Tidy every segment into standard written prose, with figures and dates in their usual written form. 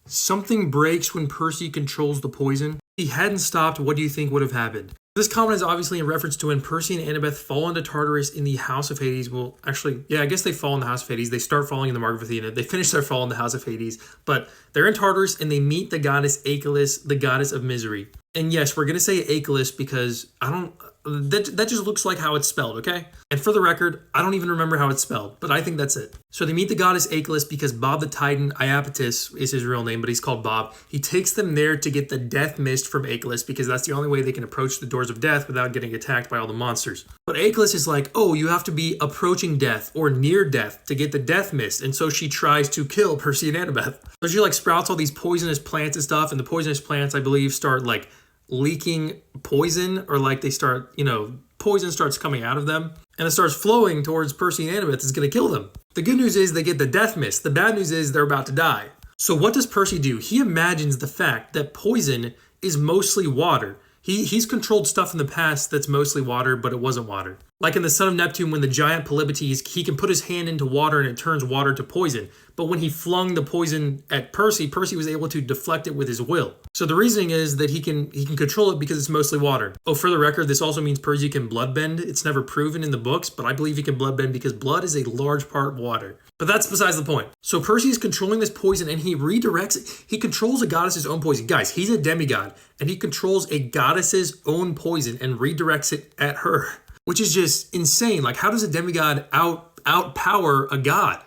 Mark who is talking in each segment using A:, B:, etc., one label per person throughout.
A: Something breaks when Percy controls the poison. If he hadn't stopped, what do you think would have happened? This comment is obviously in reference to when Percy and Annabeth fall into Tartarus in the House of Hades. Well, actually, yeah, I guess they fall in the House of Hades. They start falling in the Mark of Athena. They finish their fall in the House of Hades. But they're in Tartarus and they meet the goddess Achelous, the goddess of misery. And yes, we're going to say Achelous because that just looks like how it's spelled, okay? And for the record, I don't even remember how it's spelled, but I think that's it. So they meet the goddess Achelous because Bob the Titan, Iapetus is his real name, but he's called Bob. He takes them there to get the death mist from Achelous because that's the only way they can approach the doors of death without getting attacked by all the monsters. But Achelous is like, oh, you have to be approaching death or near death to get the death mist. And so she tries to kill Percy and Annabeth. So she sprouts all these poisonous plants and stuff, and the poisonous plants, I believe, start leaking poison, or they start, poison starts coming out of them and it starts flowing towards Percy and Annabeth. It's going to kill them. The good news is they get the death mist. The bad news is they're about to die. So what does Percy do? He imagines the fact that poison is mostly water. He's controlled stuff in the past that's mostly water, but it wasn't water. Like in the Son of Neptune, when the giant Polypotes, he can put his hand into water and it turns water to poison. But when he flung the poison at Percy, Percy was able to deflect it with his will. So the reasoning is that he can control it because it's mostly water. Oh, for the record, this also means Percy can bloodbend. It's never proven in the books, but I believe he can bloodbend because blood is a large part water. But that's besides the point. So Percy is controlling this poison and he redirects it. He controls a goddess's own poison. Guys, he's a demigod and he controls a goddess's own poison and redirects it at her, which is just insane. How does a demigod outpower a god?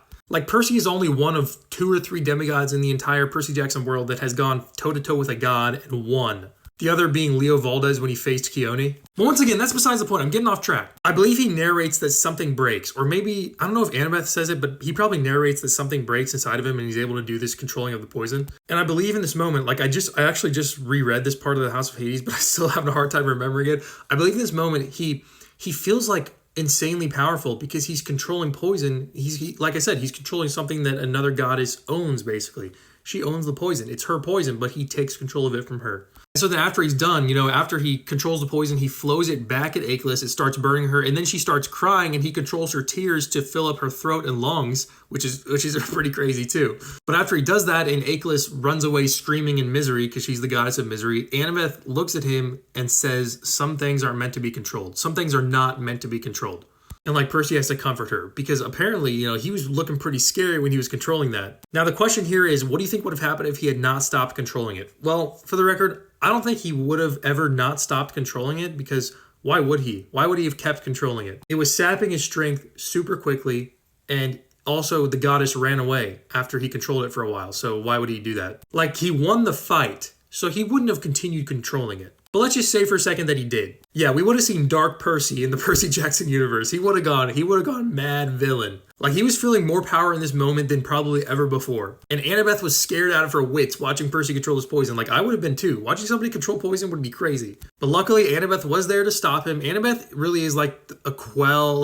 A: Percy is only one of 2 or 3 demigods in the entire Percy Jackson world that has gone toe-to-toe with a god and won. The other being Leo Valdez when he faced Keone. But once again, that's besides the point. I'm getting off track. I believe he narrates that something breaks. Or maybe, I don't know if Annabeth says it, but he probably narrates that something breaks inside of him and he's able to do this controlling of the poison. And I believe in this moment, I actually just reread this part of the House of Hades, but I still have a hard time remembering it. I believe in this moment, he feels insanely powerful because he's controlling poison. Like I said, he's controlling something that another goddess owns, basically. She owns the poison. It's her poison, but he takes control of it from her. So then after he's done, after he controls the poison, he flows it back at Achelous. It starts burning her, and then she starts crying, and he controls her tears to fill up her throat and lungs, which is pretty crazy too. But after he does that, and Achelous runs away screaming in misery because she's the goddess of misery, Annabeth looks at him and says, some things aren't meant to be controlled. Some things are not meant to be controlled. And Percy has to comfort her because apparently, he was looking pretty scary when he was controlling that. Now, the question here is, what do you think would have happened if he had not stopped controlling it? Well, for the record, I don't think he would have ever not stopped controlling it because why would he? Why would he have kept controlling it? It was sapping his strength super quickly, and also the goddess ran away after he controlled it for a while. So why would he do that? He won the fight, so he wouldn't have continued controlling it. But let's just say for a second that he did. Yeah, we would have seen Dark Percy in the Percy Jackson universe. He would have gone mad villain. He was feeling more power in this moment than probably ever before. And Annabeth was scared out of her wits watching Percy control his poison. I would have been too. Watching somebody control poison would be crazy. But luckily, Annabeth was there to stop him. Annabeth really is a quell,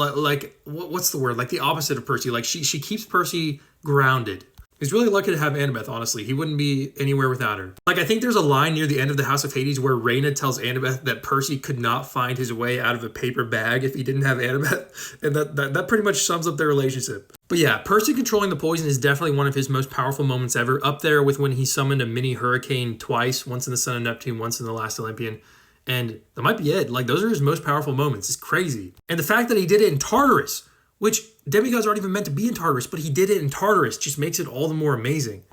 A: what's the word? The opposite of Percy. She keeps Percy grounded. He's really lucky to have Annabeth, honestly. He wouldn't be anywhere without her. I think there's a line near the end of the House of Hades where Reyna tells Annabeth that Percy could not find his way out of a paper bag if he didn't have Annabeth. And that pretty much sums up their relationship. But yeah, Percy controlling the poison is definitely one of his most powerful moments ever. Up there with when he summoned a mini hurricane twice, once in the Son of Neptune, once in the Last Olympian. And that might be it. Those are his most powerful moments. It's crazy. And the fact that he did it in Tartarus, which demigods aren't even meant to be in Tartarus, but he did it in Tartarus, just makes it all the more amazing.